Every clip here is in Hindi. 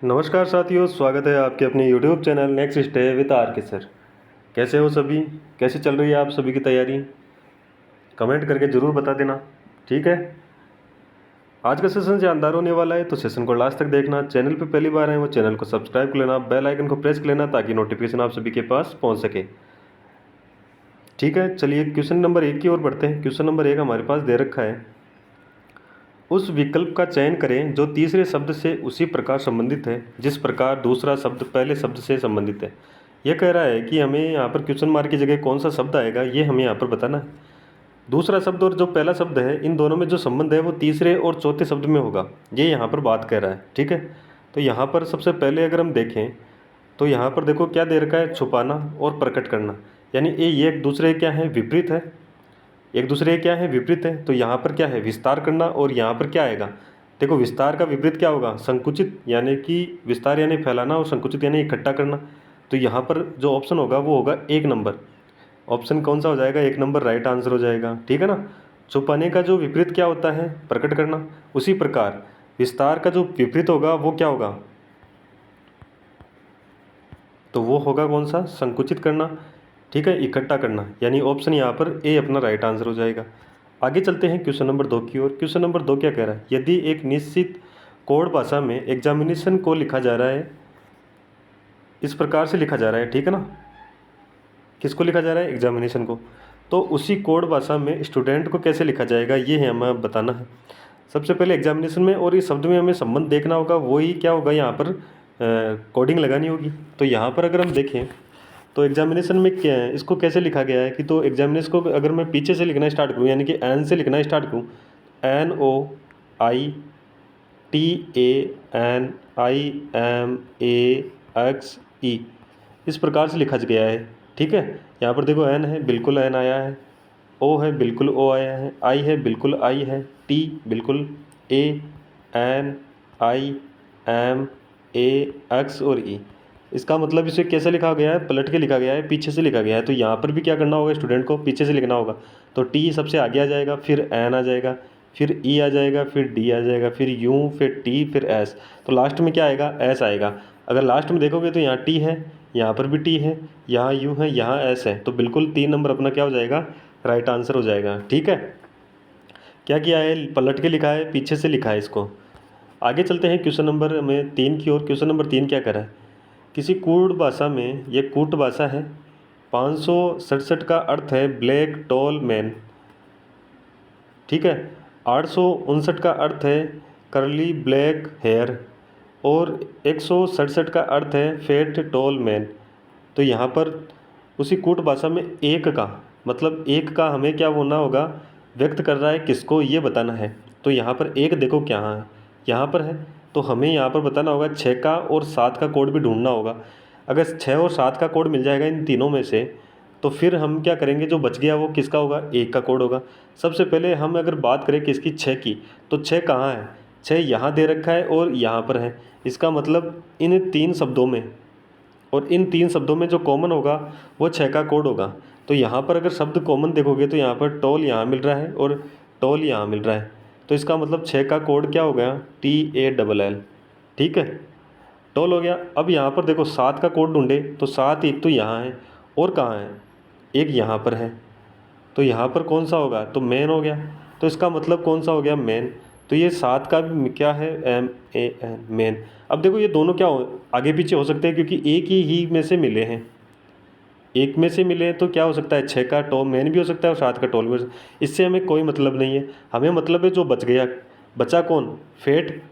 नमस्कार साथियों, स्वागत है आपके अपने YouTube channel next stay with R K sir. कैसे हो सभी? कैसे चल रही है आप सभी की तैयारी? कमेंट करके ज़रूर बता देना, ठीक है। आज का सेशन शानदार होने वाला है, तो सेशन को लास्ट तक देखना। चैनल पे पहली बार आए वो चैनल को सब्सक्राइब कर लेना, बेल आइकन को प्रेस कर लेना ताकि नोटिफिकेशन आप सभी के पास पहुँच सके। ठीक है, चलिए क्वेश्चन नंबर 1 की ओर बढ़ते हैं। क्वेश्चन नंबर 1 हमारे पास दे रखा है, उस विकल्प का चयन करें जो तीसरे शब्द से उसी प्रकार संबंधित है जिस प्रकार दूसरा शब्द पहले शब्द से संबंधित है। यह कह रहा है कि हमें यहाँ पर क्वेश्चन मार्क की जगह कौन सा शब्द आएगा, ये हमें यहाँ पर बताना है। दूसरा शब्द और जो पहला शब्द है, इन दोनों में जो संबंध है वो तीसरे और चौथे शब्द में होगा, ये यहाँ पर बात कह रहा है। ठीक है, तो यहाँ पर सबसे पहले अगर हम देखें तो यहाँ पर देखो क्या दे रखा है, छुपाना और प्रकट करना। यानी ये एक दूसरे क्या है, विपरीत है। एक दूसरे क्या है, विपरीत है। तो यहाँ पर क्या है, विस्तार करना। और यहाँ पर क्या आएगा, देखो विस्तार का विपरीत क्या होगा, संकुचित। यानी कि विस्तार यानी फैलाना और संकुचित यानी इकट्ठा करना। तो यहाँ पर जो ऑप्शन होगा वो होगा 1 नंबर। ऑप्शन कौन सा हो जाएगा, 1 नंबर राइट आंसर हो जाएगा। ठीक है ना। छुपाने का जो विपरीत क्या होता है, प्रकट करना। उसी प्रकार विस्तार का जो विपरीत होगा वो क्या होगा, तो वो होगा कौन सा, संकुचित करना। ठीक है, इकट्ठा करना। यानी ऑप्शन यहाँ पर ए अपना राइट आंसर हो जाएगा। आगे चलते हैं क्वेश्चन नंबर 2 की ओर। क्वेश्चन नंबर 2 क्या कह रहा है, यदि एक निश्चित कोड भाषा में एग्जामिनेशन को लिखा जा रहा है, इस प्रकार से लिखा जा रहा है, ठीक है ना। किसको लिखा जा रहा है, एग्जामिनेशन को। तो उसी कोड भाषा में स्टूडेंट को कैसे लिखा जाएगा, ये है हमें बताना है। सबसे पहले एग्जामिनेशन में और इस शब्द में हमें संबंध देखना होगा, वही क्या होगा यहाँ पर कोडिंग लगानी होगी। तो यहाँ पर अगर हम देखें तो एग्जामिनेशन में क्या है, इसको कैसे लिखा गया है कि, तो एग्जामिनेशन को अगर मैं पीछे से लिखना स्टार्ट करूँ, यानी कि एन से लिखना स्टार्ट करूँ, NOITANIMAXE, इस प्रकार से लिखा गया है। ठीक है, यहाँ पर देखो एन है, बिल्कुल एन आया है। ओ है, बिल्कुल ओ आया है। आई है, बिल्कुल आई है। टी बिल्कुल ए, एन, आई, एम, ए, एक्स और ई। इसका मतलब इसे कैसे लिखा गया है, पलट के लिखा गया है, पीछे से लिखा गया है। तो यहाँ पर भी क्या करना होगा, स्टूडेंट को पीछे से लिखना होगा। तो टी सबसे आगे आ जाएगा, फिर एन आ जाएगा, फिर ई आ जाएगा, फिर डी आ जाएगा, फिर यू, फिर टी, फिर एस। तो लास्ट में क्या आएगा, एस आएगा। अगर लास्ट में देखोगे तो यहाँ टी है, यहाँ पर भी टी है, यहाँ यू है, यहाँ एस है। तो बिल्कुल 3 नंबर अपना क्या हो जाएगा, राइट आंसर हो जाएगा। ठीक है, क्या किया है, पलट के लिखा है, पीछे से लिखा है इसको। आगे चलते हैं क्वेश्चन नंबर में 3 की ओर। क्वेश्चन नंबर 3 क्या कर रहा है, किसी कूट भाषा में, ये कूट भाषा है, 567 का अर्थ है ब्लैक टॉल मैन। ठीक है, 859 का अर्थ है करली ब्लैक हेयर, और 167 का अर्थ है फेट टॉल मैन। तो यहाँ पर उसी कूट भाषा में एक का मतलब, एक का हमें क्या बोलना होगा, व्यक्त कर रहा है किसको, ये बताना है। तो यहाँ पर एक देखो क्या है, यहाँ पर है। तो हमें यहाँ पर बताना होगा 6 का और 7 का कोड भी ढूंढना होगा। अगर 6 और 7 का कोड मिल जाएगा इन तीनों में से, तो फिर हम क्या करेंगे, जो बच गया वो किसका होगा, एक का कोड होगा। सबसे पहले हम अगर बात करें किसकी, 6 की, तो 6 कहाँ है, 6 यहाँ दे रखा है और यहाँ पर है। इसका मतलब इन 3 शब्दों में, और इन 3 शब्दों में जो कॉमन होगा वो 6 का कोड होगा। तो यहाँ पर अगर शब्द कॉमन देखोगे तो यहाँ पर टॉल यहाँ मिल रहा है और टॉल यहाँ मिल रहा है। तो इसका मतलब 6 का कोड क्या हो गया, TALL। ठीक है, टॉल हो गया। अब यहाँ पर देखो 7 का कोड ढूंढे, तो 7 एक तो यहाँ है और कहाँ है, एक यहाँ पर है। तो यहाँ पर कौन सा होगा, तो मैन हो गया। तो इसका मतलब कौन सा हो गया, मैन। तो ये 7 का भी क्या है, MAN, मैन। अब देखो ये दोनों क्या हो, आगे पीछे हो सकते हैं क्योंकि एक ही में से मिले हैं। एक में से मिले हैं तो क्या हो सकता है, 6 का टॉल मैन भी हो सकता है और 7 का टॉल भी हो सकता है। इससे हमें कोई मतलब नहीं है, हमें मतलब है जो बच गया। बचा कौन, फेट।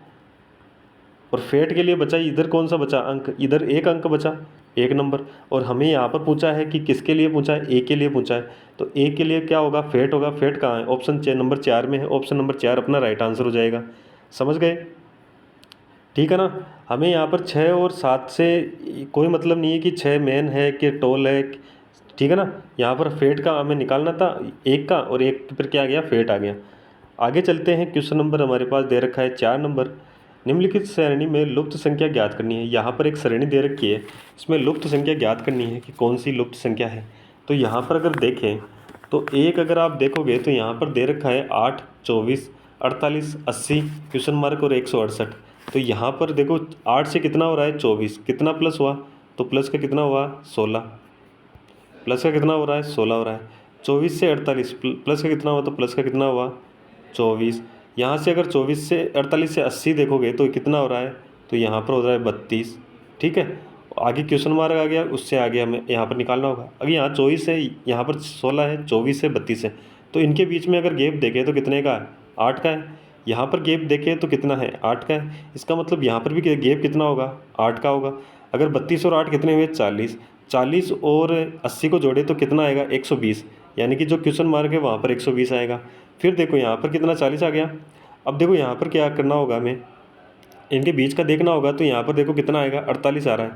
और फेट के लिए बचा इधर कौन सा बचा, अंक, इधर एक अंक बचा, 1 नंबर। और हमें यहाँ पर पूछा है कि किसके लिए पूछा है, ए के लिए पूछा है। तो ए के लिए क्या होगा, फेट होगा। फेट कहाँ है, ऑप्शन नंबर 4 में है। ऑप्शन नंबर 4 अपना राइट आंसर हो जाएगा। समझ गए, ठीक है ना। हमें यहाँ पर 6 और 7 से कोई मतलब नहीं है कि 6 मैन है कि टॉल है, ठीक है ना। यहाँ पर फेट का हमें निकालना था, एक का, और एक पर क्या आ गया, फेट आ गया। आगे चलते हैं, क्वेश्चन नंबर हमारे पास दे रखा है 4 नंबर। निम्नलिखित श्रेणी में लुप्त संख्या ज्ञात करनी है। यहाँ पर एक श्रेणी दे रखी है, इसमें लुप्त संख्या ज्ञात करनी है कि कौन सी लुप्त संख्या है। तो यहाँ पर अगर देखें तो एक अगर आप देखोगे तो यहाँ पर दे रखा है 8, 24, 48, 80 क्वेश्चन मार्क और 168। तो यहाँ पर देखो 8 से कितना हो रहा है 24, कितना प्लस हुआ, तो प्लस का कितना हुआ 16, प्लस का कितना हो रहा है 16 हो रहा है। 24 से 48 प्लस का कितना हुआ, तो प्लस का कितना हुआ 24। यहाँ से अगर 24 से 48 से 80 देखोगे तो कितना हो रहा है, तो यहाँ पर हो रहा है 32। ठीक है, आगे क्वेश्चन मार्क आ गया, उससे आगे हमें यहाँ पर निकालना होगा। अगर यहाँ 24 है, यहाँ पर 16 है, 24 से 32 है, तो इनके बीच में अगर गैप देखें तो कितने का है, 8 का है। यहाँ पर गैप देखें तो कितना है, 8 का है। इसका मतलब यहाँ पर भी गैप कितना होगा, 8 का होगा। अगर 32 और 8 कितने हुए 40, 40 और 80 को जोड़े तो कितना आएगा 120, यानी कि जो क्वेश्चन मार्क है वहाँ पर 120 आएगा। फिर देखो यहाँ पर कितना 40 आ गया। अब देखो यहाँ पर क्या करना होगा, हमें इनके बीच का देखना होगा। तो यहाँ पर देखो कितना आएगा 48 आ रहा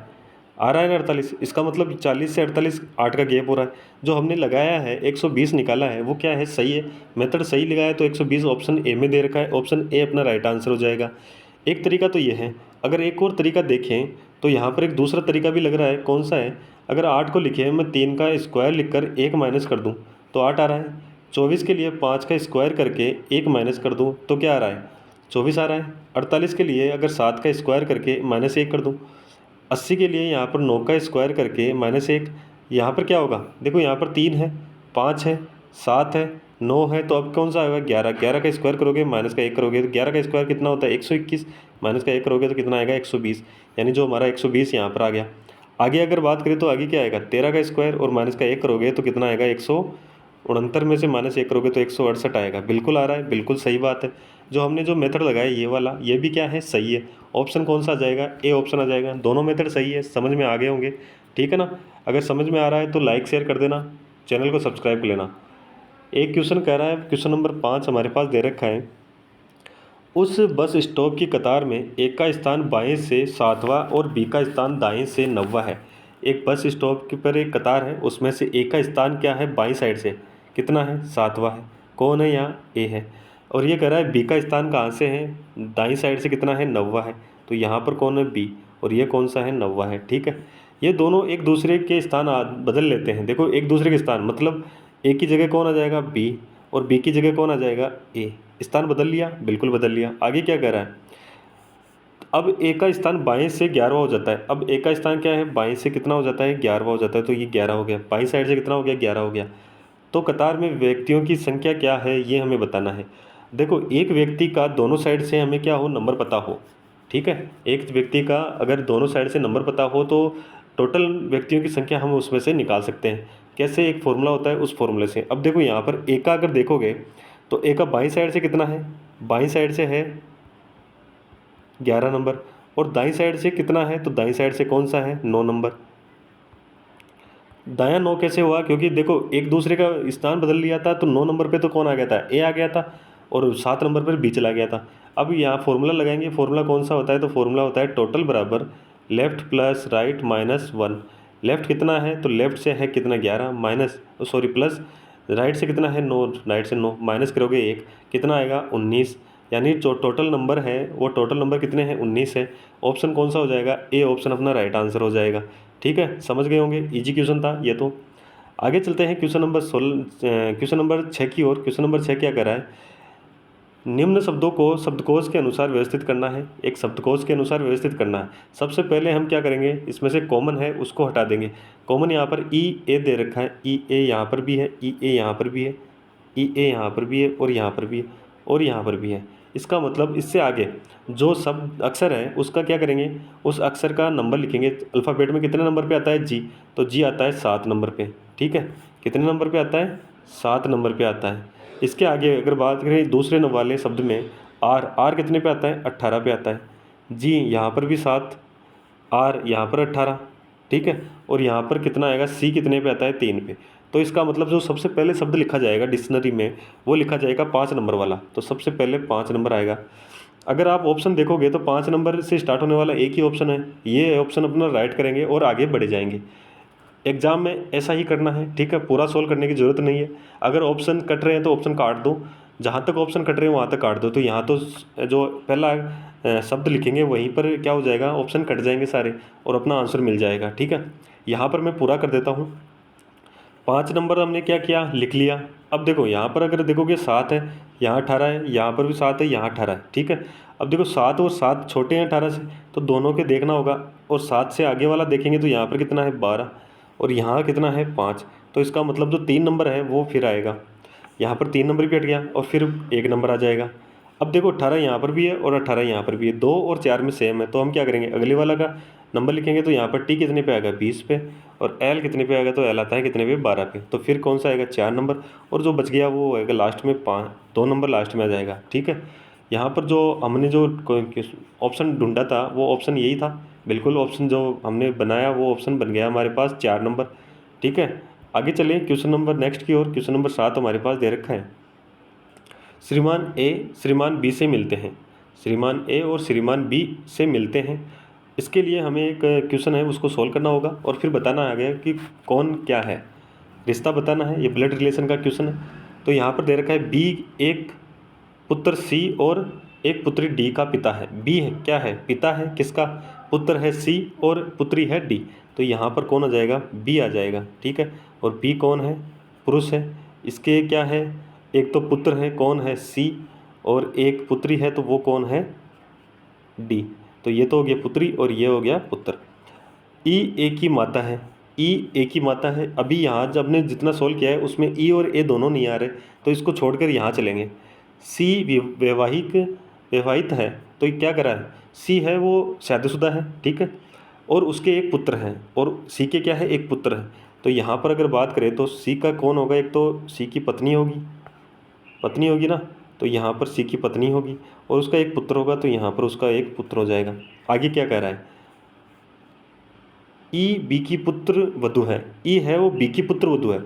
है ना 48। इसका मतलब 40 से 48 8 का गैप हो रहा है। जो हमने लगाया है 120 निकाला है वो क्या है, सही है, मेथड सही लगाया है। तो 120 ऑप्शन ए में दे रखा है, ऑप्शन ए अपना राइट आंसर हो जाएगा। एक तरीका तो ये है। अगर एक और तरीका देखें तो यहाँ पर एक दूसरा तरीका भी लग रहा है, कौन सा है, अगर 8 को लिखे मैं 3 का स्क्वायर लिख कर 1 माइनस कर दूँ तो 8 आ रहा है। 24 के लिए 5 का स्क्वायर करके 1 माइनस कर दूँ तो क्या आ रहा है, 24 आ रहा है। 48 के लिए अगर 7 का स्क्वायर करके -1 कर दूँ, 80 के लिए यहाँ पर 9 का स्क्वायर करके -1, यहाँ पर क्या होगा, देखो यहाँ पर 3 है, 5 है, 7 है, 9 है, तो अब कौन सा आएगा 11। 11 का स्क्वायर करोगे माइनस का 1 करोगे तो 11 का स्क्वायर कितना होता है 121, माइनस का 1 करोगे तो कितना आएगा 120, यानी जो हमारा 120 यहाँ पर आ गया। आगे अगर बात करें तो आगे क्या आएगा, 13 का स्क्वायर और माइनस का 1 करोगे तो कितना आएगा 169 में से -1 करोगे तो 168 आएगा। बिल्कुल आ रहा है, बिल्कुल सही बात है। जो हमने जो मेथड लगाया ये वाला, ये भी क्या है, सही है। ऑप्शन कौन सा आ जाएगा, ए ऑप्शन आ जाएगा। दोनों मेथड सही है, समझ में आ गए होंगे, ठीक है ना। अगर समझ में आ रहा है तो लाइक शेयर कर देना, चैनल को सब्सक्राइब कर लेना। एक क्वेश्चन कह रहा है, क्वेश्चन नंबर 5 हमारे पास दे रखा है, उस बस स्टॉप की कतार में ए का स्थान बाएं से 7वां और बी का स्थान दाएं से 9वां है। एक बस स्टॉप के पर एक कतार है, उसमें से ए का स्थान क्या है बाईं साइड से, कितना है 7वां है। कौन है यहाँ, ए है। और ये कह रहा है बी का स्थान कहाँ से है, दाईं साइड से कितना है 9वां है। तो यहाँ पर कौन है, बी, और ये कौन सा है 9वां है। ठीक है, ये दोनों एक दूसरे के स्थान बदल लेते हैं। देखो एक दूसरे के स्थान मतलब ए की जगह कौन आ जाएगा, बी, और बी की जगह कौन आ जाएगा, ए। स्थान बदल लिया, बिल्कुल बदल लिया। आगे क्या कह रहा है, अब ए का स्थान बाएं से 11वां हो जाता है। अब ए का स्थान क्या है, बाएं से कितना हो जाता है 11वां हो जाता है, तो ये 11 हो गया। बाईं साइड से कितना हो गया, 11 हो गया। तो कतार में व्यक्तियों की संख्या क्या है ये हमें बताना है। देखो एक व्यक्ति का दोनों साइड से हमें क्या हो, नंबर पता हो। ठीक है, एक व्यक्ति का अगर दोनों साइड से नंबर पता हो तो टोटल व्यक्तियों की संख्या हम उसमें से निकाल सकते हैं। कैसे, एक फॉर्मूला होता है, उस फॉर्मूले से। अब देखो यहाँ पर ए का अगर देखोगे तो ए का बाईं साइड से कितना है, बाईं साइड से है 11 नंबर, और दाईं साइड से कितना है, तो दाईं साइड से कौन सा है 9 नंबर। दायां 9 कैसे हुआ, क्योंकि देखो एक दूसरे का स्थान बदल लिया था, तो 9 नंबर पे तो कौन आ गया था, ए आ गया था, और 7 नंबर पर बी चला गया था। अब यहाँ फॉर्मूला लगाएंगे, फॉर्मूला कौन सा होता है, तो फॉर्मूला होता है टोटल बराबर लेफ्ट प्लस राइट -1। लेफ्ट कितना है, तो लेफ्ट से है कितना 11, माइनस सॉरी प्लस राइट से कितना है 9, राइट से 9 माइनस करोगे 1, कितना आएगा 19। यानी जो टोटल नंबर है वो टोटल नंबर कितने हैं 19 है। ऑप्शन कौन सा हो जाएगा, ए ऑप्शन अपना राइट आंसर हो जाएगा। ठीक है, समझ गए होंगे, इजी क्वेश्चन था ये तो। आगे चलते हैं क्वेश्चन नंबर 16, क्वेश्चन नंबर 6 की ओर। क्वेश्चन नंबर 6 क्या कर रहा है, निम्न शब्दों को शब्दकोश के अनुसार व्यवस्थित करना है। एक शब्दकोश के अनुसार व्यवस्थित करना है। सबसे पहले हम क्या करेंगे, इसमें से कॉमन है उसको हटा देंगे। कॉमन यहाँ पर ई ए दे रखा है, ई ए यहाँ पर भी है, ई ए यहाँ पर भी है, ई ए यहाँ पर भी है, और यहाँ पर भी है, और यहाँ पर भी है। इसका मतलब इससे आगे जो शब्द अक्षर है उसका क्या करेंगे, उस अक्षर का नंबर लिखेंगे। अल्फ़ाबेट में कितने नंबर पे आता है, जी, तो जी आता है 7 नंबर पे। ठीक है, कितने नंबर पे आता है, 7 नंबर पे आता है। इसके आगे अगर बात करें दूसरे वाले शब्द में, आर, आर कितने पे आता है, 18 पे आता है। जी यहाँ पर भी 7, आर यहाँ पर 18। ठीक है, और यहाँ पर कितना आएगा, सी कितने पे आता है, 3 पे। तो इसका मतलब जो सबसे पहले शब्द लिखा जाएगा डिक्शनरी में वो लिखा जाएगा 5 नंबर वाला। तो सबसे पहले 5 नंबर आएगा। अगर आप ऑप्शन देखोगे तो 5 नंबर से स्टार्ट होने वाला एक ही ऑप्शन है, ये ऑप्शन अपना राइट करेंगे और आगे बढ़े जाएंगे। एग्जाम में ऐसा ही करना है। ठीक है, पूरा सोल्व करने की ज़रूरत नहीं है। अगर ऑप्शन कट रहे हैं तो ऑप्शन काट दो, जहाँ तक ऑप्शन कट रहे हैं वहाँ तक काट दो। तो यहाँ तो जो पहला शब्द लिखेंगे वहीं पर क्या हो जाएगा, ऑप्शन कट जाएंगे सारे और अपना आंसर मिल जाएगा। ठीक है, यहाँ पर मैं पूरा कर देता हूँ। 5 नंबर हमने क्या किया, लिख लिया। अब देखो यहाँ पर अगर देखोगे 7 है, यहाँ 18 है, यहाँ पर भी 7 है, यहाँ 18 है, ठीक है। अब देखो 7 और 7 छोटे हैं 18 से, तो दोनों के देखना होगा। और 7 से आगे वाला देखेंगे तो यहाँ पर कितना है 12, और यहाँ कितना है 5। तो इसका मतलब जो 3 नंबर है वो फिर आएगा। यहाँ पर 3 नंबर भी हट गया और फिर 1 नंबर आ जाएगा। अब देखो 18 यहाँ पर भी है और 18 यहाँ पर भी है, 2 और 4 में सेम है। तो हम क्या करेंगे, अगले वाला का नंबर लिखेंगे। तो यहाँ पर टी कितने पे आएगा, 20 पे, और एल कितने पे आएगा, तो एल आता है कितने पे, 12 पे। तो फिर कौन सा आएगा, 4 नंबर। और जो बच गया वो आएगा लास्ट में 5, 2 नंबर लास्ट में आ जाएगा, ठीक है। यहाँ पर जो हमने जो ऑप्शन ढूंढा था वो ऑप्शन यही था, बिल्कुल ऑप्शन जो हमने बनाया वो ऑप्शन बन गया हमारे पास 4 नंबर, ठीक है। आगे चलिए क्वेश्चन नंबर नेक्स्ट की ओर। क्वेश्चन नंबर 7 हमारे पास दे रखा है, श्रीमान ए श्रीमान बी से मिलते हैं। श्रीमान ए और श्रीमान बी से मिलते हैं। इसके लिए हमें एक क्वेश्चन है उसको सॉल्व करना होगा और फिर बताना आ गया कि कौन क्या है, रिश्ता बताना है। ये ब्लड रिलेशन का क्वेश्चन है। तो यहाँ पर दे रखा है बी एक पुत्र सी और एक पुत्री डी का पिता है। बी है क्या है, पिता है, किसका, पुत्र है सी और पुत्री है डी। तो यहाँ पर कौन आ जाएगा, बी आ जाएगा, ठीक है। और बी कौन है, पुरुष है। इसके क्या है, एक तो पुत्र है, कौन है, सी, और एक पुत्री है, तो वो कौन है, डी। तो ये तो हो गया पुत्री और ये हो गया पुत्र। ई एक ही माता है, ई एक ही माता है। अभी यहाँ जब हमने जितना सोल्व किया है उसमें ई और ए दोनों नहीं आ रहे, तो इसको छोड़कर यहाँ चलेंगे। सी विवाहित है, तो ये क्या करा है, सी है वो शादीशुदा है, ठीक है। और उसके एक पुत्र हैं, और सी के क्या है, एक पुत्र है। तो यहाँ पर अगर बात करें तो सी का कौन होगा, एक तो सी की पत्नी होगी ना। तो यहाँ पर सी की पत्नी होगी और उसका एक पुत्र होगा, तो यहाँ पर उसका एक पुत्र हो जाएगा। आगे क्या कह रहा है, ई बी की पुत्र वधु है। ई है वो बी की पुत्र वधु है।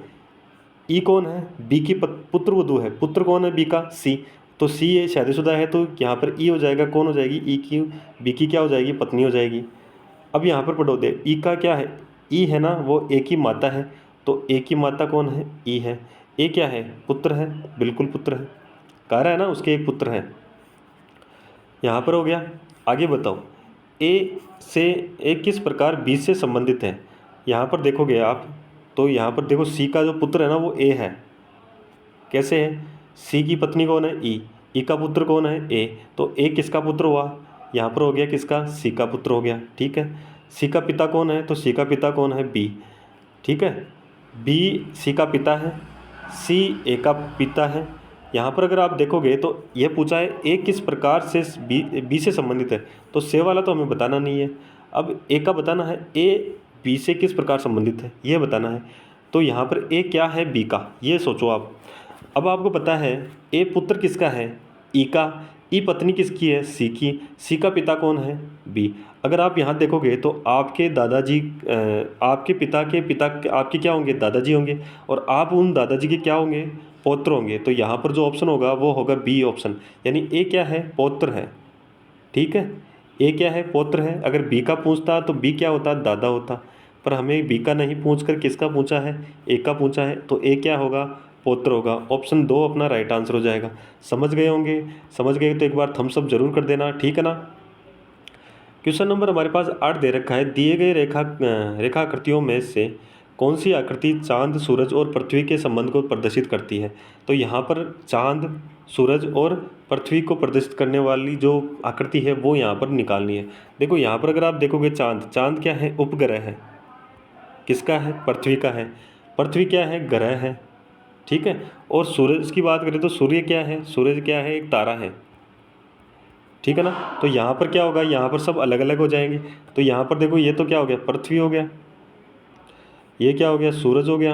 ई कौन है, बी की पुत्र वधु है। पुत्र कौन है, बी का, सी। तो सी ये शादीशुदा है, तो यहाँ पर ई हो जाएगा, कौन हो जाएगी, ई की, बी की क्या हो जाएगी, पत्नी हो जाएगी। अब यहाँ पर पढ़ो दे, ई का क्या है, ई है ना वो एक ही माता है। तो एक ही माता कौन है, ई है। ए क्या है, पुत्र है, बिल्कुल पुत्र है, कह रहा है ना उसके एक पुत्र हैं। यहाँ पर हो गया। आगे बताओ, ए से ए किस प्रकार बी से संबंधित है। यहाँ पर देखोगे आप, तो यहाँ पर देखो सी का जो पुत्र है ना वो ए है। कैसे है, सी की पत्नी कौन है, ई का पुत्र कौन है, ए। तो ए किसका पुत्र हुआ, यहाँ पर हो गया किसका, सी का पुत्र हो गया, ठीक है। सी का पिता कौन है, तो सी का पिता कौन है, बी, ठीक है। बी सी का पिता है, सी ए का पिता है। यहाँ पर अगर आप देखोगे तो ये पूछा है ए किस प्रकार से बी से संबंधित है, तो से वाला तो हमें बताना नहीं है। अब ए का बताना है, ए बी से किस प्रकार संबंधित है ये बताना है। तो यहाँ पर ए क्या है, बी का, ये सोचो आप। अब आपको पता है ए पुत्र किसका है, ई का, ई पत्नी किसकी है, सी की, सी का पिता कौन है, बी। अगर आप यहाँ देखोगे तो आपके दादाजी आपके पिता के पिता आपके क्या होंगे, दादाजी होंगे, और आप उन दादाजी के क्या होंगे, पौत्र होंगे। तो यहाँ पर जो ऑप्शन होगा वो होगा बी ऑप्शन, यानी ए क्या है, पौत्र है, ठीक है। ए क्या है, पौत्र है। अगर बी का पूछता तो बी क्या होता, दादा होता। पर हमें बी का नहीं पूछ कर किसका पूछा है, ए का पूछा है, तो ए क्या होगा, पौत्र होगा। ऑप्शन 2 अपना राइट आंसर हो जाएगा। समझ गए होंगे, समझ गए तो एक बार थम्स अप जरूर कर देना, ठीक है ना। क्वेश्चन नंबर हमारे पास 8 दे रखा है, दिए गए रेखाकृतियों में से कौन सी आकृति चांद, सूरज और पृथ्वी के संबंध को प्रदर्शित करती है। तो यहाँ पर चांद, सूरज और पृथ्वी को प्रदर्शित करने वाली जो आकृति है वो यहाँ पर निकालनी है। देखो यहाँ पर अगर आप देखोगे चांद क्या है, उपग्रह है, किसका है, पृथ्वी का है। पृथ्वी क्या है, ग्रह है, ठीक है। और सूरज की बात करें तो सूर्य क्या है, सूरज क्या है, एक तारा है, ठीक है ना। तो यहाँ पर क्या होगा, यहाँ पर सब अलग अलग हो जाएंगे। तो यहाँ पर देखो ये तो क्या हो गया, पृथ्वी हो गया, ये क्या हो गया, सूरज हो गया,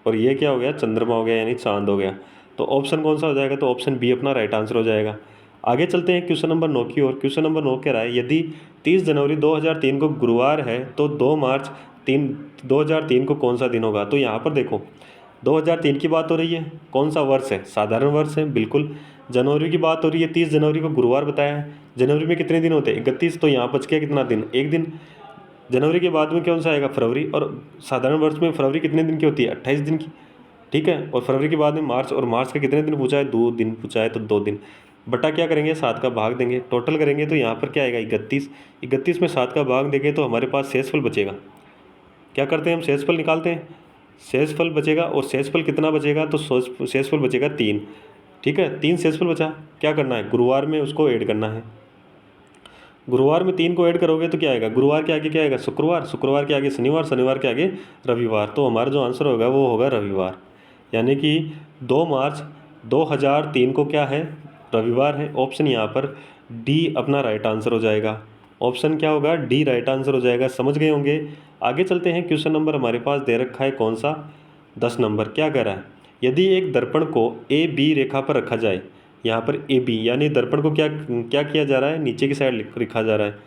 और ये क्या हो गया, चंद्रमा हो गया, यानी चांद हो गया। तो ऑप्शन कौन सा हो जाएगा, तो ऑप्शन बी अपना राइट आंसर हो जाएगा। आगे चलते हैं क्वेश्चन नंबर 9 की ओर। क्वेश्चन नंबर 9 कह रहा है, यदि 30 जनवरी 2003 को गुरुवार है तो 2 मार्च 2003 को कौन सा दिन होगा। तो यहाँ पर देखो 2003 की बात हो रही है, कौन सा वर्ष है, साधारण वर्ष है, बिल्कुल। जनवरी की बात हो रही है, 30 जनवरी को गुरुवार बताया है। जनवरी में कितने दिन होते हैं, 31। तो यहाँ बच गया कितना दिन, एक दिन। जनवरी के बाद में कौन सा आएगा, फरवरी। और साधारण वर्ष में फरवरी कितने दिन की होती है, 28 दिन की, ठीक है। और फरवरी के बाद में मार्च, और मार्च का कितने दिन पूछा है, 2 दिन पूछा है, तो 2 दिन। बटा क्या करेंगे, 7 का भाग देंगे, टोटल करेंगे तो यहाँ पर क्या आएगा, 31 में 7 का भाग देंगे तो हमारे पास शेषफल बचेगा। क्या करते हैं हम, शेषफल निकालते हैं। शेषफल बचेगा और शेषफल कितना बचेगा, तो शेषफल बचेगा 3। ठीक है, 3 शेषफल बचा, क्या करना है, गुरुवार में उसको ऐड करना है। गुरुवार में 3 को ऐड करोगे तो क्या आएगा, गुरुवार के आगे क्या आएगा, शुक्रवार, शुक्रवार के आगे शनिवार, शनिवार के आगे रविवार। तो हमारा जो आंसर होगा वो होगा रविवार, यानी कि 2 मार्च 2003 को क्या है, रविवार है। ऑप्शन यहाँ पर डी अपना राइट आंसर हो जाएगा। ऑप्शन क्या होगा, डी राइट आंसर हो जाएगा। समझ गए होंगे। आगे चलते हैं। क्वेश्चन नंबर हमारे पास दे रखा है कौन सा, 10 नंबर। क्या कह रहा है, यदि एक दर्पण को ए बी रेखा पर रखा जाए, यहाँ पर ए बी यानी दर्पण को क्या क्या किया जा रहा है, नीचे की साइड लिखा जा रहा है,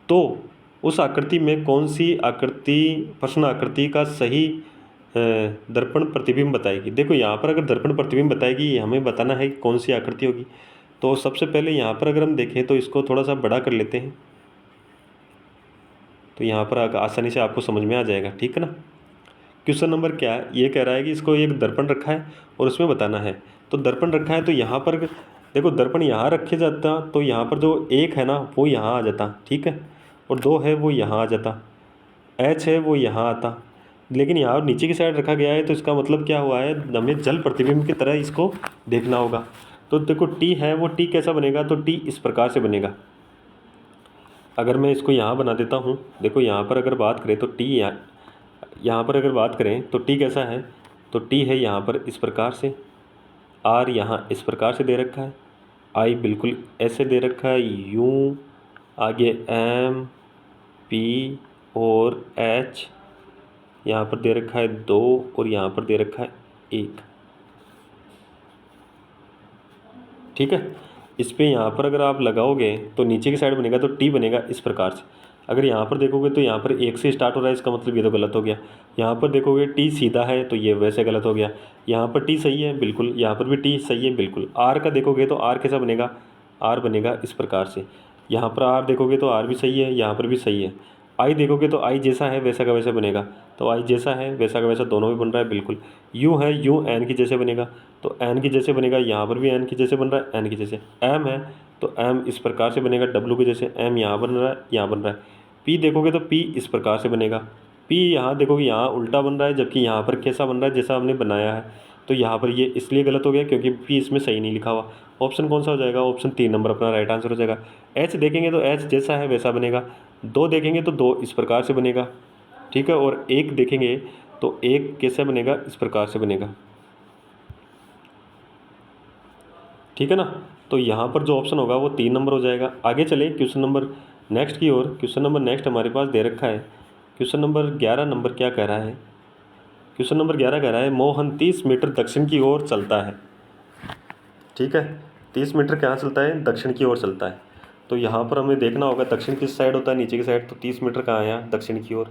तो उस आकृति में कौन सी आकृति प्रश्न आकृति का सही दर्पण प्रतिबिंब बताएगी। देखो यहाँ पर अगर दर्पण प्रतिबिंब बताएगी, हमें बताना है कि कौन सी आकृति होगी। तो सबसे पहले यहाँ पर अगर हम देखें तो इसको थोड़ा सा बड़ा कर लेते हैं, तो यहाँ पर आसानी से आपको समझ में आ जाएगा। ठीक है ना। क्वेश्चन नंबर क्या है, ये कह रहा है कि इसको एक दर्पण रखा है और उसमें बताना है। तो दर्पण रखा है तो यहाँ पर देखो, दर्पण यहाँ रखे जाता तो यहाँ पर जो 1 है ना वो यहाँ आ जाता, ठीक है, और 2 है वो यहाँ आ जाता, H है वो यहाँ आता, लेकिन यहाँ नीचे की साइड रखा गया है। तो इसका मतलब क्या हुआ है, हमें जल प्रतिबिंब की तरह इसको देखना होगा। तो देखो T है वो T कैसा बनेगा, तो T इस प्रकार से बनेगा। अगर मैं इसको यहाँ बना देता हूँ, देखो यहाँ पर अगर बात करें तो T यहाँ पर अगर बात करें तो T कैसा है, तो T है यहाँ पर इस प्रकार से, R यहाँ इस प्रकार से दे रखा है, I बिल्कुल ऐसे दे रखा है, U आगे M P और H यहाँ पर दे रखा है 2 और यहाँ पर दे रखा है 1। ठीक है। इस पर यहाँ पर अगर आप लगाओगे तो नीचे की साइड बनेगा तो T बनेगा इस प्रकार से। अगर यहाँ पर देखोगे तो यहाँ पर 1 से स्टार्ट हो रहा है, इसका मतलब ये तो गलत हो गया। यहाँ पर देखोगे T सीधा है तो ये वैसे गलत हो गया। यहाँ पर T सही है बिल्कुल, यहाँ पर भी T सही है बिल्कुल। R का देखोगे तो R कैसा बनेगा, R बनेगा इस प्रकार से। यहाँ पर R देखोगे तो R भी सही है, यहाँ पर भी सही है। I देखोगे तो I जैसा है वैसा का वैसा बनेगा, तो I जैसा है वैसा का वैसा दोनों भी बन रहा है बिल्कुल। U है, U N की जैसे बनेगा, तो N की जैसे बनेगा, यहाँ पर भी N की जैसे बन रहा है, N की जैसे। M है तो M इस प्रकार से बनेगा, W की जैसे, M यहाँ बन रहा है, यहाँ बन रहा है। P देखोगे तो P इस प्रकार से बनेगा, P यहाँ देखोगे यहाँ उल्टा बन रहा है, जबकि यहाँ पर कैसा बन रहा है, जैसा हमने बनाया है। तो यहाँ पर ये इसलिए गलत हो गया क्योंकि P इसमें सही नहीं लिखा हुआ। ऑप्शन कौन सा हो जाएगा, ऑप्शन 3 नंबर अपना राइट आंसर हो जाएगा। H देखेंगे तो H जैसा है वैसा बनेगा, 2 देखेंगे तो 2 इस प्रकार से बनेगा, ठीक है, और 1 देखेंगे तो 1 कैसे बनेगा, इस प्रकार से बनेगा। ठीक है ना। तो यहाँ पर जो ऑप्शन होगा वो 3 नंबर हो जाएगा। आगे चले क्वेश्चन नंबर नेक्स्ट की ओर। क्वेश्चन नंबर नेक्स्ट हमारे पास दे रखा है, क्वेश्चन नंबर 11 नंबर क्या कह रहा है, क्वेश्चन नंबर 11 कह रहा है मोहन 30 मीटर दक्षिण की ओर चलता है। ठीक है, 30 मीटर कहाँ चलता है, दक्षिण की ओर चलता है। तो यहाँ पर हमें देखना होगा दक्षिण किस साइड होता है, नीचे की साइड। तो 30 मीटर कहाँ आया, दक्षिण की ओर।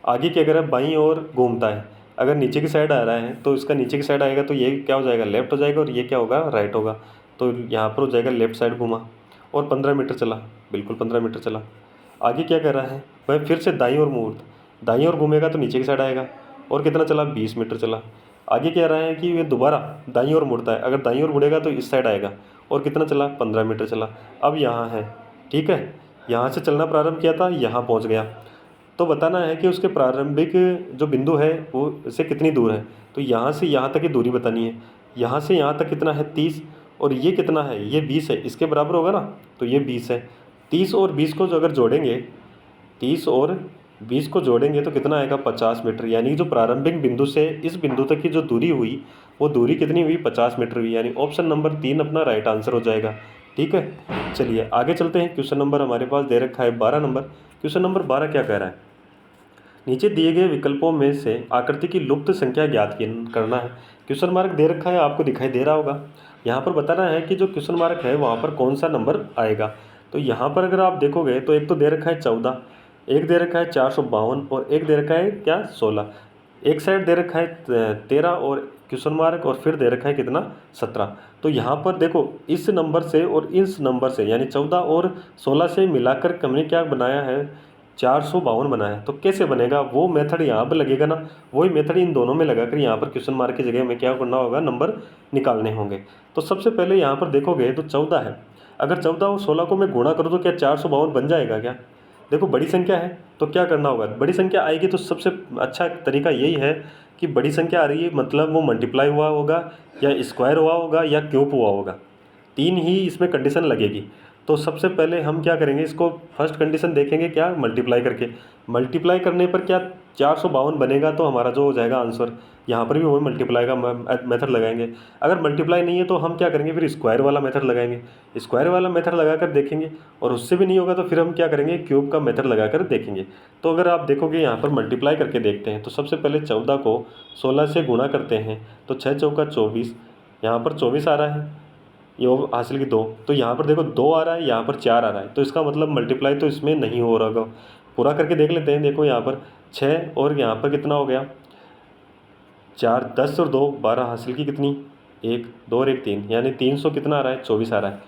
आगे क्या कह रहा है, बाईं ओर घूमता है। अगर नीचे की साइड आ रहा है तो इसका नीचे की साइड आएगा तो ये क्या हो जाएगा, लेफ्ट हो जाएगा, और ये क्या होगा, राइट होगा। तो यहाँ पर हो जाएगा लेफ्ट साइड घूमा, और 15 मीटर चला, बिल्कुल 15 मीटर चला। आगे क्या कर रहा है वह, फिर से दाईं ओर मुड़, दाईं ओर घूमेगा तो नीचे की साइड आएगा, और कितना चला, 20 मीटर चला। आगे कह रहा है कि वे दोबारा दाईं ओर मुड़ता है, अगर दाईं ओर मुड़ेगा तो इस साइड आएगा, और कितना चला, 15 मीटर चला। अब यहाँ है, ठीक है, यहाँ से चलना प्रारंभ किया था, यहाँ पहुँच गया। तो बताना है कि उसके प्रारंभिक जो बिंदु है वो से कितनी दूर है। तो यहाँ से यहाँ तक की दूरी बतानी है। यहाँ से यहाँ तक कितना है, 30, और ये कितना है, ये 20 है, इसके बराबर होगा ना, तो ये 20 है। 30 और 20 को जो अगर जोड़ेंगे, 30 और 20 को जोड़ेंगे तो कितना आएगा, 50 मीटर। यानी जो प्रारंभिक बिंदु से इस बिंदु तक की जो दूरी हुई वो दूरी कितनी हुई, 50 मीटर हुई। यानी ऑप्शन नंबर 3 अपना राइट आंसर हो जाएगा। ठीक है, चलिए आगे चलते हैं। क्वेश्चन नंबर हमारे पास दे रखा है 12 नंबर। क्वेश्चन नंबर 12 क्या कह रहा है, नीचे दिए गए विकल्पों में से आकृति की लुप्त संख्या ज्ञात करना है। क्वेश्चन मार्क दे रखा है, आपको दिखाई दे रहा होगा। यहाँ पर बताना है कि जो क्वेश्चन मार्क है वहाँ पर कौन सा नंबर आएगा। तो यहाँ पर अगर आप देखोगे तो एक तो दे रखा है 14, एक दे रखा है 452, और एक दे रखा है क्या, 16। एक साइड दे रखा है 13 और क्वेश्चन मार्क, और फिर दे रखा है कितना, 17। तो यहाँ पर देखो इस नंबर से और इस नंबर से यानी 14 और 16 से मिलाकर हमने क्या बनाया है, 452 बनाया। तो कैसे बनेगा, वो मेथड यहाँ पर लगेगा ना, वही मेथड इन दोनों में लगाकर यहाँ पर क्वेश्चन मार्क की जगह में क्या करना होगा, नंबर निकालने होंगे। तो सबसे पहले यहाँ पर देखोगे तो 14 है, अगर 14 और 16 को मैं गुणा करूँ तो क्या 452 बन जाएगा क्या, देखो बड़ी संख्या है तो क्या करना होगा, बड़ी संख्या आएगी तो सबसे अच्छा तरीका यही है कि बड़ी संख्या आ रही है मतलब वो मल्टीप्लाई हुआ होगा या स्क्वायर हुआ होगा या क्यूब हुआ होगा, तीन ही इसमें कंडीशन लगेगी। तो सबसे पहले हम क्या करेंगे, इसको फर्स्ट कंडीशन देखेंगे क्या, मल्टीप्लाई करके। मल्टीप्लाई करने पर क्या 452 बनेगा, तो हमारा जो हो जाएगा आंसर, यहाँ पर भी वही मल्टीप्लाई का मेथड लगाएंगे। अगर मल्टीप्लाई नहीं है तो हम क्या करेंगे, फिर स्क्वायर वाला मेथड लगाएंगे। स्क्वायर वाला मेथड लगा कर देखेंगे और उससे भी नहीं होगा तो फिर हम क्या करेंगे, क्यूब का मेथड लगा कर देखेंगे। तो अगर आप देखोगे यहाँ पर मल्टीप्लाई करके देखते हैं तो सबसे पहले 14 को 16 से गुणा करते हैं तो 6 चौका 24, यहाँ पर 24 आ रहा है, ये हासिल की 2, तो यहाँ पर देखो 2 आ रहा है, यहाँ पर 4 आ रहा है, तो इसका मतलब मल्टीप्लाई तो इसमें नहीं हो रहा होगा। पूरा करके देख लेते हैं। देखो यहाँ पर 6 और यहाँ पर कितना हो गया 4, 10 और 2 12, हासिल की कितनी 1, 2 और 1 3, यानी 300 कितना आ रहा है 24 आ रहा है।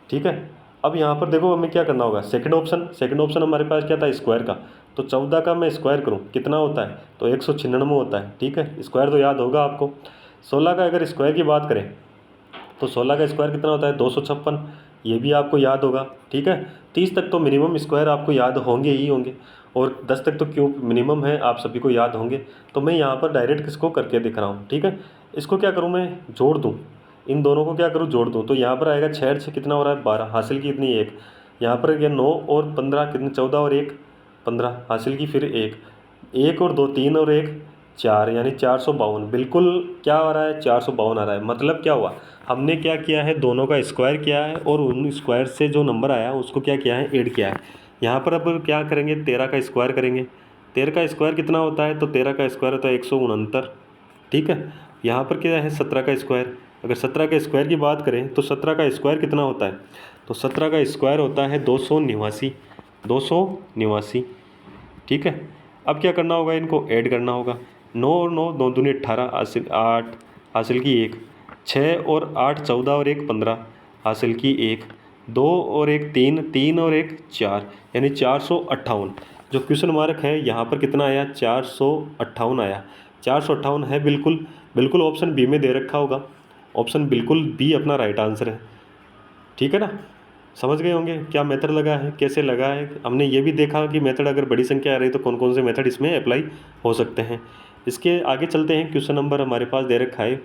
ठीक है, अब यहाँ पर देखो हमें क्या करना होगा, सेकंड ऑप्शन हमारे पास क्या था, स्क्वायर का। तो 14 का मैं स्क्वायर करूँ कितना होता है, तो 196 होता है। ठीक है, स्क्वायर तो याद होगा आपको। 16 का अगर स्क्वायर की बात करें तो 16 का स्क्वायर कितना होता है 256, ये भी आपको याद होगा। ठीक है, 30 तक तो मिनिमम स्क्वायर आपको याद होंगे ही होंगे, और 10 तक तो क्यूब मिनिमम है, आप सभी को याद होंगे। तो मैं यहाँ पर डायरेक्ट किसको करके दिख रहा हूँ। ठीक है, इसको क्या करूँ मैं, जोड़ दूँ, इन दोनों को क्या करूँ, जोड़ दूँ। तो यहाँ पर आएगा 6 से कितना हो रहा है 12, हासिल की इतनी 1, यहाँ पर यह 9 और 15 कितने 14 और 1 15, हासिल की फिर 1 और 2 3 और 1 4, यानी 452। बिल्कुल क्या आ रहा है 452 आ रहा है। मतलब क्या हुआ, हमने क्या किया है, दोनों का स्क्वायर किया है और उन स्क्वायर से जो नंबर आया उसको क्या किया है, ऐड किया है। यहाँ पर अब क्या करेंगे, 13 का स्क्वायर करेंगे। 13 का स्क्वायर कितना होता है, तो 13 का स्क्वायर होता है 169। ठीक है, यहाँ पर क्या है 17 का स्क्वायर। अगर 17 का स्क्वायर की बात करें तो 17 का स्क्वायर कितना होता है, तो 17 का स्क्वायर होता है 289। ठीक है, अब क्या करना होगा, इनको ऐड करना होगा। 9 और 9 2 दूनी 18, हासिल 8, हासिल की 1, 6 और 8 14 और 1 15, हासिल की 1, 2 और 1 3, 3 और 1 4, यानी 458। जो क्वेश्चन मार्क है यहाँ पर कितना आया, 458 आया। 458 है, बिल्कुल बिल्कुल ऑप्शन बी में दे रखा होगा। ऑप्शन बिल्कुल बी अपना राइट आंसर है। ठीक है ना, समझ गए होंगे क्या मेथड लगा है, कैसे लगा है। हमने ये भी देखा कि मेथड अगर बड़ी संख्या आ रही है तो कौन कौन से मेथड इसमें अप्लाई हो सकते हैं। इसके आगे चलते हैं। क्वेश्चन नंबर हमारे पास दे रखा है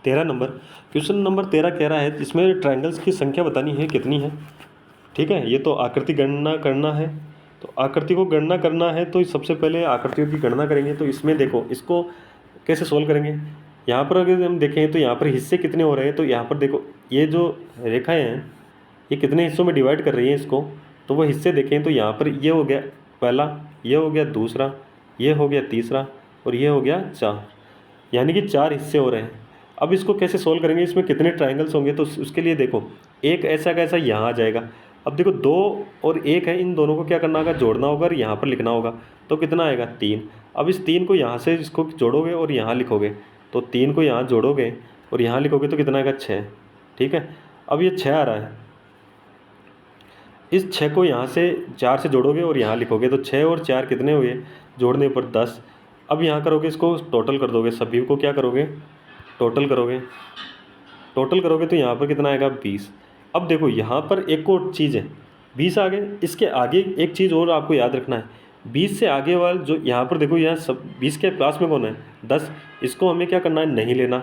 13 नंबर। क्वेश्चन नंबर 13 कह रहा है इसमें ट्रायंगल्स की संख्या बतानी है कितनी है। ठीक है, ये तो आकृति गणना करना है, तो आकृति को गणना करना है तो सबसे पहले आकृतियों की गणना करेंगे। तो इसमें देखो इसको कैसे सोल्व करेंगे। यहाँ पर अगर हम देखें तो यहाँ पर हिस्से कितने हो रहे हैं, तो यहाँ पर देखो ये जो रेखाएं हैं ये कितने हिस्सों में डिवाइड कर रही हैं इसको, तो वो हिस्से देखें तो यहाँ पर ये हो गया पहला, ये हो गया दूसरा, ये हो गया तीसरा और ये हो गया 4, यानी कि 4 हिस्से हो रहे हैं। अब इसको कैसे सोल्व करेंगे, इसमें कितने ट्रायंगल्स होंगे, तो उसके लिए देखो एक ऐसा का ऐसा यहाँ आ जाएगा। अब देखो 2 और 1 है, इन दोनों को क्या करना होगा, जोड़ना होगा और यहाँ पर लिखना होगा। तो कितना आएगा 3। अब इस 3 को यहाँ से इसको जोड़ोगे और यहाँ लिखोगे, तो 3 को यहाँ जोड़ोगे और यहाँ लिखोगे तो कितना आएगा 6। ठीक है, अब ये 6 आ रहा है, इस 6 को यहाँ से 4 से जोड़ोगे और यहाँ लिखोगे तो 6 और 4 कितने हुए, जोड़ने पर 10। अब यहाँ करोगे इसको टोटल कर दोगे, सभी को क्या करोगे टोटल करोगे तो यहाँ पर कितना आएगा 20। अब देखो यहाँ पर एक और चीज़ है, 20 आ गए, इसके आगे एक चीज़ और आपको याद रखना है। 20 से आगे वाला जो यहाँ पर देखो, यहाँ सब 20 के पास में कौन है 10, इसको हमें क्या करना है नहीं लेना,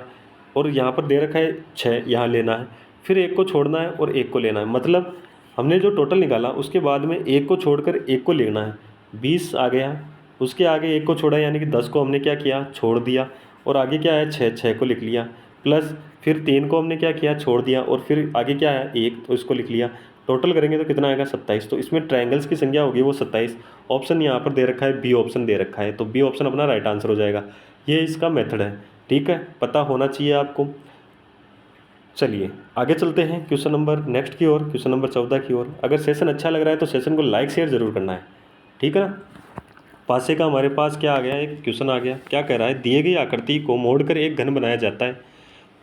और यहाँ पर दे रखा है 6, यहाँ लेना है, फिर एक को छोड़ना है और एक को लेना है। मतलब हमने जो टोटल निकाला उसके बाद में एक को छोड़कर एक को लेना है। 20 आ गया, उसके आगे एक को छोड़ा यानी कि 10 को हमने क्या किया छोड़ दिया, और आगे क्या है 6 को लिख लिया, प्लस फिर 3 को हमने क्या किया छोड़ दिया, और फिर आगे क्या है 1 तो इसको लिख लिया। टोटल करेंगे तो कितना आएगा 27। तो इसमें ट्रायंगल्स की संख्या होगी वो 27। ऑप्शन यहाँ पर दे रखा है बी ऑप्शन दे रखा है, तो बी ऑप्शन अपना राइट आंसर हो जाएगा। ये इसका मेथड है। ठीक है, पता होना चाहिए आपको। चलिए आगे चलते हैं क्वेश्चन नंबर नेक्स्ट की ओर, क्वेश्चन नंबर 14 की ओर। अगर सेशन अच्छा लग रहा है तो सेशन को लाइक शेयर ज़रूर करना है। ठीक है ना। पासे का हमारे पास क्या आ गया, एक क्वेश्चन आ गया। क्या कह रहा है, दिए गई आकृति को मोड़कर एक घन बनाया जाता है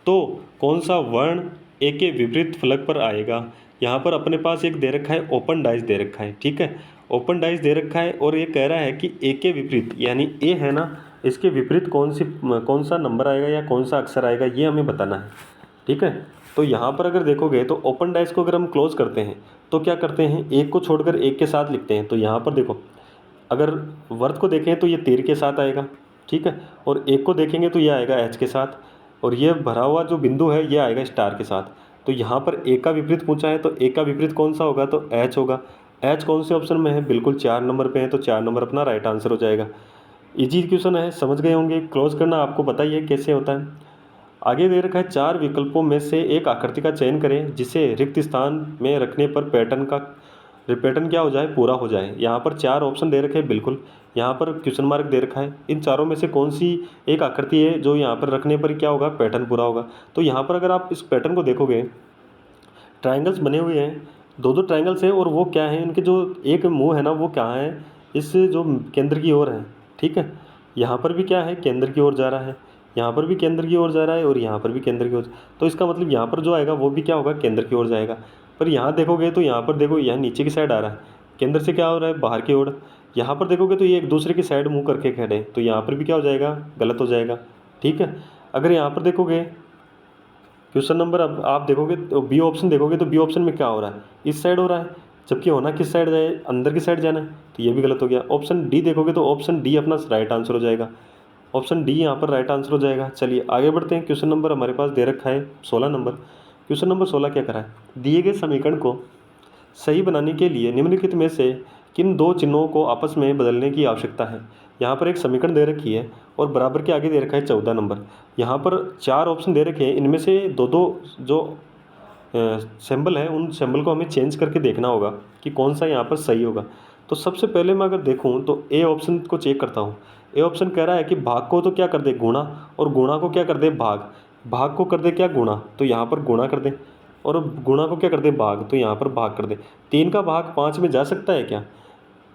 तो कौन सा वर्ण ए के विपरीत फलक पर आएगा। यहाँ पर अपने पास एक दे रखा है ओपन डाइस दे रखा है। ठीक है, ओपन डाइस दे रखा है और ये कह रहा है कि ए के विपरीत, यानी ए है ना, इसके विपरीत कौन सा नंबर आएगा या कौन सा अक्षर आएगा, ये हमें बताना है। ठीक है, तो यहाँ पर अगर देखोगे तो ओपन डाइस को अगर हम क्लोज़ करते हैं तो क्या करते हैं, एक को छोड़कर एक के साथ लिखते हैं। तो यहाँ पर देखो, अगर वर्त को देखें तो ये तीर के साथ आएगा, ठीक है, और एक को देखेंगे तो ये आएगा एच के साथ, और ये भरा हुआ जो बिंदु है ये आएगा स्टार के साथ। तो यहाँ पर ए का विपरीत पूछा है, तो ए का विपरीत कौन सा होगा, तो एच होगा। एच कौन से ऑप्शन में है, बिल्कुल 4 नंबर पे है, तो 4 नंबर अपना राइट आंसर हो जाएगा। इजी क्वेश्चन है, समझ गए होंगे। क्लोज करना आपको पता ही है कैसे होता है। आगे दे रखा है 4 विकल्पों में से एक आकृति का चयन करें जिसे रिक्त स्थान में रखने पर पैटर्न क्या हो जाए, पूरा हो जाए। यहाँ पर 4 ऑप्शन दे रखे हैं, बिल्कुल यहाँ पर क्वेश्चन मार्क दे रखा है। इन चारों में से कौन सी एक आकृति है जो यहाँ पर रखने पर क्या होगा, पैटर्न पूरा होगा। तो यहाँ पर अगर आप इस पैटर्न को देखोगे, ट्रायंगल्स बने हुए हैं, दो ट्रायंगल्स हैं, और वो क्या है, इनके जो एक मुंह है ना वो कहाँ है, इस जो केंद्र की ओर है, ठीक है। यहाँ पर भी क्या है, केंद्र की ओर जा रहा है, यहाँ पर भी केंद्र की ओर जा रहा है, और यहाँ पर भी केंद्र की ओर। तो इसका मतलब यहाँ पर जो आएगा वो भी क्या होगा, केंद्र की ओर जाएगा। पर यहाँ देखोगे तो यहाँ पर देखो, यहाँ नीचे की साइड आ रहा है, केंद्र से क्या हो रहा है, बाहर की ओर। यहाँ पर देखोगे तो ये एक दूसरे की साइड मुँह करके खड़े हैं, तो यहाँ पर भी क्या हो जाएगा, गलत हो जाएगा, ठीक है। अगर यहाँ पर देखोगे क्वेश्चन नंबर, अब आप देखोगे तो बी ऑप्शन देखोगे तो बी ऑप्शन में क्या हो रहा है, इस साइड हो रहा है, जबकि होना किस साइड जाए, अंदर की साइड जाना है, तो ये भी गलत हो गया। ऑप्शन डी देखोगे तो ऑप्शन डी अपना राइट आंसर हो जाएगा, ऑप्शन डी यहाँ पर राइट आंसर हो जाएगा। चलिए आगे बढ़ते हैं। क्वेश्चन नंबर हमारे पास दे रखा है 16 नंबर। क्वेश्चन नंबर 16 क्या करा है, दिए गए समीकरण को सही बनाने के लिए निम्नलिखित में से किन दो चिन्हों को आपस में बदलने की आवश्यकता है। यहाँ पर एक समीकरण दे रखी है और बराबर के आगे दे रखा है 14 नंबर। यहाँ पर 4 ऑप्शन दे रखे हैं, इनमें से दो दो जो सिंबल है उन सिंबल को हमें चेंज करके देखना होगा कि कौन सा यहाँ पर सही होगा। तो सबसे पहले मैं अगर देखूँ तो ए ऑप्शन को चेक करता हूँ। ए ऑप्शन कह रहा है कि भाग को तो क्या कर दे, गुणा, और गुणा को क्या कर दे, भाग। भाग को कर दे क्या, गुणा, तो यहाँ पर गुणा कर दे, और गुणा को क्या कर दे, भाग, तो यहाँ पर भाग कर दे। 3 का भाग 5 में जा सकता है क्या,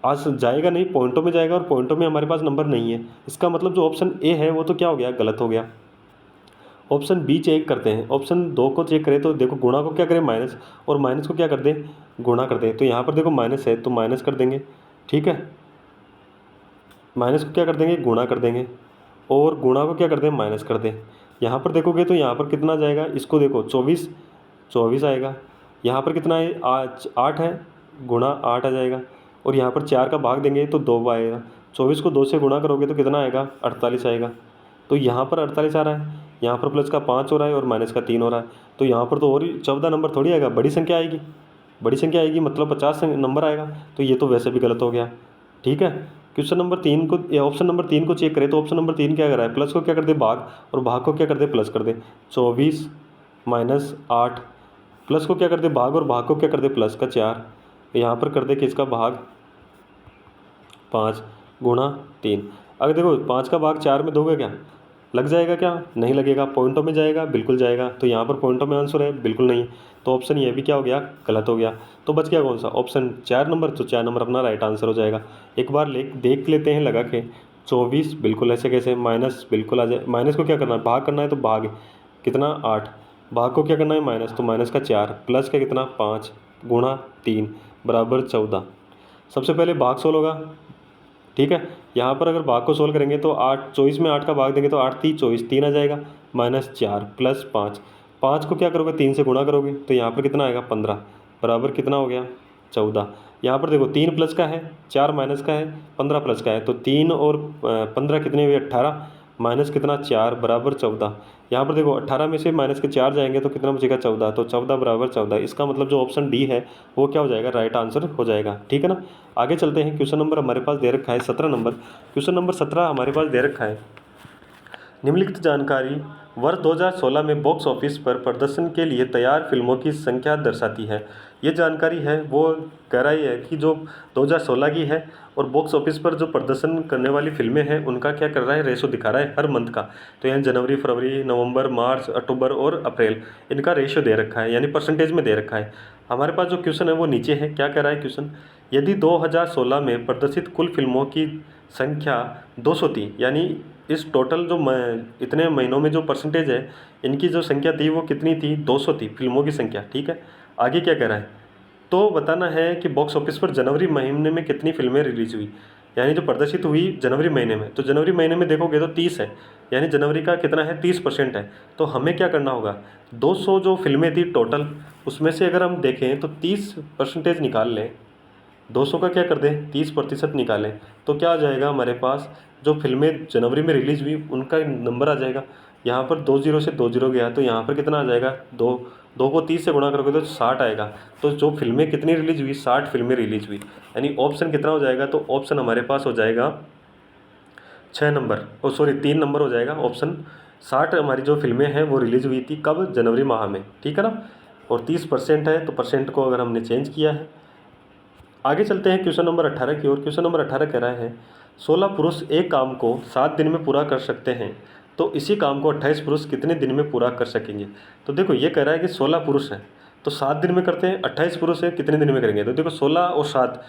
आज जाएगा नहीं, पॉइंटों में जाएगा, और पॉइंटों में हमारे पास नंबर नहीं है। इसका मतलब जो ऑप्शन ए है वो तो क्या हो गया, गलत हो गया। ऑप्शन बी चेक करते हैं। ऑप्शन 2 को चेक करें तो देखो, गुणा को क्या करें, माइनस, और माइनस को क्या कर दें, गुणा कर दें। तो यहाँ पर देखो माइनस है तो माइनस कर देंगे, ठीक है, माइनस को क्या कर देंगे, गुणा कर देंगे, और गुणा को क्या कर दें, माइनस कर दें। यहाँ पर देखोगे तो यहाँ पर कितना जाएगा, इसको देखो 24 आएगा। यहाँ पर कितना है, 8 है, गुणा 8 आ जाएगा, और यहाँ पर 4 का भाग देंगे तो 2 आएगा। 24 को 2 से गुणा करोगे तो कितना आएगा, 48 आएगा। तो यहाँ पर 48 आ रहा है, यहाँ पर प्लस का 5 हो रहा है और माइनस का 3 हो रहा है। तो यहाँ पर तो और ही 14 नंबर थोड़ी आएगा, बड़ी संख्या आएगी, बड़ी संख्या आएगी, मतलब 50 नंबर आएगा। तो ये तो वैसे भी गलत हो गया, ठीक है। क्वेश्चन नंबर 3 को, या ऑप्शन नंबर 3 को चेक करें तो ऑप्शन नंबर 3 क्या कर रहा है, प्लस को क्या कर दे, भाग, और भाग को क्या कर दे, प्लस कर दे। 24 माइनस 8, प्लस को क्या कर दे, भाग, और भाग को क्या कर दे, प्लस का 4। यहाँ पर कर दे किसका भाग, 5 गुणा 3। अगर देखो 5 का भाग 4 में दोगे क्या, लग जाएगा क्या, नहीं लगेगा। पॉइंटों में जाएगा, बिल्कुल जाएगा। तो यहाँ पर पॉइंटों में आंसर है, बिल्कुल नहीं। तो ऑप्शन ये भी क्या हो गया, गलत हो गया। तो बच गया कौन सा, ऑप्शन 4 नंबर। तो 4 नंबर अपना राइट आंसर हो जाएगा। एक बार देख लेते हैं लगा के। 24 बिल्कुल ऐसे कैसे, माइनस बिल्कुल आ जाए, माइनस को क्या करना है, भाग करना है, तो भाग कितना 8, भाग को क्या करना है, माइनस, तो माइनस का 4, प्लस का कितना 5 गुणा 3 बराबर 14। सबसे पहले भाग सोल्व होगा, ठीक है। यहाँ पर अगर भाग को सोल्व करेंगे तो 8, 24 में 8 का भाग देंगे तो 8 3 24, 3 आ जाएगा, माइनस 4 प्लस 5, 5 को क्या करोगे, 3 से गुणा करोगे तो यहाँ पर कितना आएगा, 15 बराबर कितना हो गया, 14। यहाँ पर देखो 3 प्लस का है, 4 माइनस का है, 15 प्लस का है, तो 3 और 15 कितने हुए, 18, माइनस कितना 4 बराबर 14। यहाँ पर देखो 18 में से माइनस के 4 जाएंगे तो कितना बचेगा, 14, तो 14 बराबर 14। इसका मतलब जो ऑप्शन डी है वो क्या हो जाएगा, राइट आंसर हो जाएगा, ठीक है ना। आगे चलते हैं। क्वेश्चन नंबर हमारे पास दे रखा है 17 नंबर। क्वेश्चन नंबर 17 हमारे पास दे रखा है, निम्नलिखित जानकारी वर्ष 2016 में बॉक्स ऑफिस पर प्रदर्शन के लिए तैयार फिल्मों की संख्या दर्शाती है। ये जानकारी है वो कह रही है कि जो 2016 की है और बॉक्स ऑफिस पर जो प्रदर्शन करने वाली फिल्में हैं उनका क्या कर रहा है, रेशो दिखा रहा है हर मंथ का। तो यहाँ जनवरी, फरवरी, नवंबर, मार्च, अक्टूबर और अप्रैल, इनका रेशो दे रखा है, यानी परसेंटेज में दे रखा है। हमारे पास जो क्वेश्चन है वो नीचे है। क्या कह रहा है क्वेश्चन, यदि 2016 में प्रदर्शित कुल फिल्मों की संख्या 200 थी, यानी इस टोटल जो इतने महीनों में जो परसेंटेज है इनकी जो संख्या थी वो कितनी थी, 200 थी फिल्मों की संख्या, ठीक है। आगे क्या कह रहा है, तो बताना है कि बॉक्स ऑफिस पर जनवरी महीने में कितनी फिल्में रिलीज हुई। यानी जो प्रदर्शित हुई जनवरी महीने में, तो जनवरी महीने में देखोगे तो 30 है, यानी जनवरी का कितना है 30% है। तो हमें क्या करना होगा, 200 जो फिल्में थी टोटल, उसमें से अगर हम देखें तो 30% निकाल लें, 200 का क्या कर दें 30% निकालें, तो क्या आ जाएगा हमारे पास, जो फिल्में जनवरी में रिलीज़ हुई उनका नंबर आ जाएगा। यहाँ पर 20 से 20 गया तो यहाँ पर कितना आ जाएगा, 2 को 30 से गुणा करोगे तो 60 आएगा। तो जो फिल्में कितनी रिलीज़ हुई, 60 फिल्में रिलीज़ हुई, यानी ऑप्शन कितना हो जाएगा, तो ऑप्शन हमारे पास हो जाएगा 6 नंबर, 3 नंबर हो जाएगा ऑप्शन। 60 हमारी जो फिल्में हैं वो रिलीज़ हुई थी कब, जनवरी माह में, ठीक है ना। और 30% है तो परसेंट को अगर हमने चेंज किया है। आगे चलते हैं क्वेश्चन नंबर 18 की ओर। क्वेश्चन नंबर 18 कह रहा है 16 पुरुष एक काम को 7 दिन में पूरा कर सकते हैं, तो इसी काम को 28 पुरुष कितने दिन में पूरा कर सकेंगे। तो देखो ये कह रहा है कि 16 पुरुष हैं तो 7 दिन में करते हैं, 28 पुरुष है कितने दिन में करेंगे। तो देखो 16 और 7,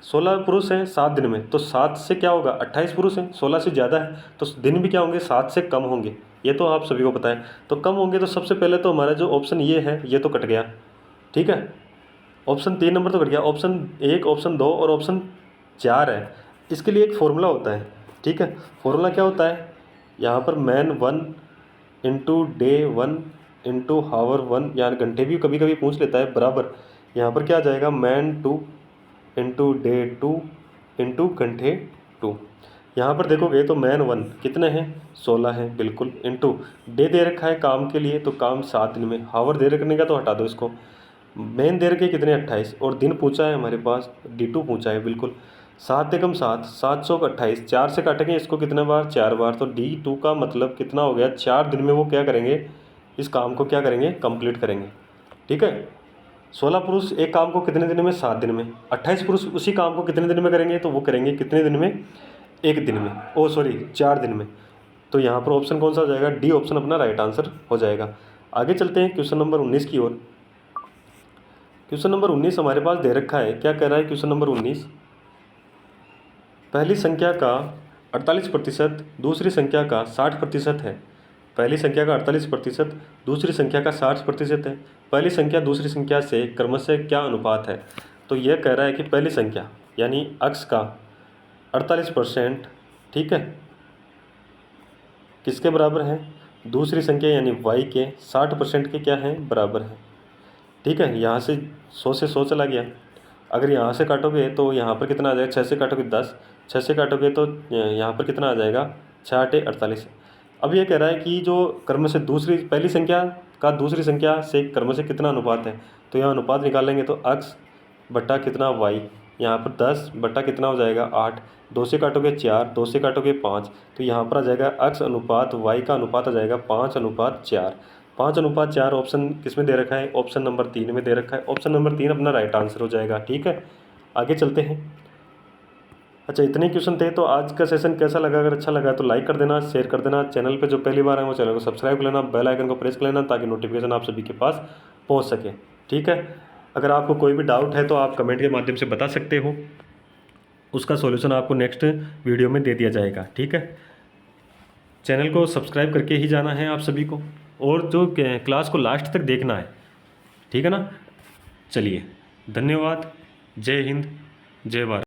16 पुरुष हैं 7 दिन में, तो 7 से क्या होगा 28 पुरुष हैं, 16 से ज़्यादा है तो दिन भी क्या होंगे 7 से कम होंगे, ये तो आप सभी को पता है। तो कम होंगे तो सबसे पहले तो हमारा जो ऑप्शन ये है ये तो कट गया, ठीक है। ऑप्शन 3 नंबर तो कट गया, ऑप्शन 1, ऑप्शन 2 और ऑप्शन 4 है। इसके लिए एक फॉर्मूला होता है, ठीक है। फॉर्मूला क्या होता है, यहाँ पर मैन 1 इंटू डे 1 इंटू हावर 1, यानी घंटे भी कभी कभी पूछ लेता है, बराबर यहाँ पर क्या आ जाएगा मैन 2 इंटू डे 2 इंटू घंटे 2। यहाँ पर देखोगे तो मैन 1 कितने हैं 16 हैं बिल्कुल, इंटू डे दे रखा है काम के लिए तो काम 7 दिन में, हावर दे रखने का तो हटा दो इसको, मेन दे रखे कितने 28 और दिन पूछा है हमारे पास D2 पूछा है बिल्कुल, 7 एकम 7, 728, 4 से काटेंगे इसको कितने बार 4 बार, तो D2 का मतलब कितना हो गया 4 दिन में वो क्या करेंगे, इस काम को क्या करेंगे कंप्लीट करेंगे, ठीक है। 16 पुरुष एक काम को कितने दिन में 7 दिन में, 28 पुरुष उसी काम को कितने दिन में करेंगे, तो वो करेंगे कितने दिन में 1 दिन में, 4 दिन में। तो यहाँ पर ऑप्शन कौन सा हो जाएगा, डी ऑप्शन अपना राइट आंसर हो जाएगा। आगे चलते हैं क्वेश्चन नंबर 19 की ओर। क्वेश्चन नंबर 19 हमारे पास दे रखा है, क्या कह रहा है क्वेश्चन नंबर 19, पहली संख्या का 48% दूसरी संख्या का 60% है। पहली संख्या का 48% दूसरी संख्या का 60% है, पहली संख्या दूसरी संख्या से क्रमशः क्या अनुपात है। तो यह कह रहा है कि पहली संख्या यानी x का 48%, ठीक है, किसके बराबर है, दूसरी संख्या यानी y के 60% के क्या है बराबर है, ठीक है। यहाँ से 100 से 100 चला गया, अगर यहाँ से काटोगे तो यहाँ पर कितना आ जाएगा, 6 से काटोगे 10, 6 से काटोगे तो यहाँ पर कितना आ जाएगा 6 8 48। अब ये कह रहा है कि जो क्रम से दूसरी पहली संख्या का दूसरी संख्या से क्रम से कितना अनुपात है, तो यहाँ अनुपात निकालेंगे तो x बट्टा कितना y, यहाँ पर 10 बट्टा कितना हो जाएगा 8, 2 से काटोगे 4, 2 से काटोगे 5, तो यहाँ पर आ जाएगा x अनुपात y का अनुपात आ जाएगा 5:4। 5:4 ऑप्शन किस में दे रखा है, ऑप्शन नंबर 3 में दे रखा है, ऑप्शन नंबर 3 अपना राइट आंसर हो जाएगा, ठीक है। आगे चलते हैं। अच्छा इतने क्वेश्चन थे, तो आज का सेशन कैसा लगा, अगर अच्छा लगा तो लाइक कर देना, शेयर कर देना, चैनल पे जो पहली बार आए वो चैनल को सब्सक्राइब कर लेना, बेल आइकन को प्रेस कर लेना ताकि नोटिफिकेशन आप सभी के पास पहुँच सके, ठीक है। अगर आपको कोई भी डाउट है तो आप कमेंट के माध्यम से बता सकते हो, उसका सॉल्यूशन आपको नेक्स्ट वीडियो में दे दिया जाएगा, ठीक है। चैनल को सब्सक्राइब करके ही जाना है आप सभी को, और जो क्लास को लास्ट तक देखना है, ठीक है ना। चलिए धन्यवाद, जय हिंद, जय भारत।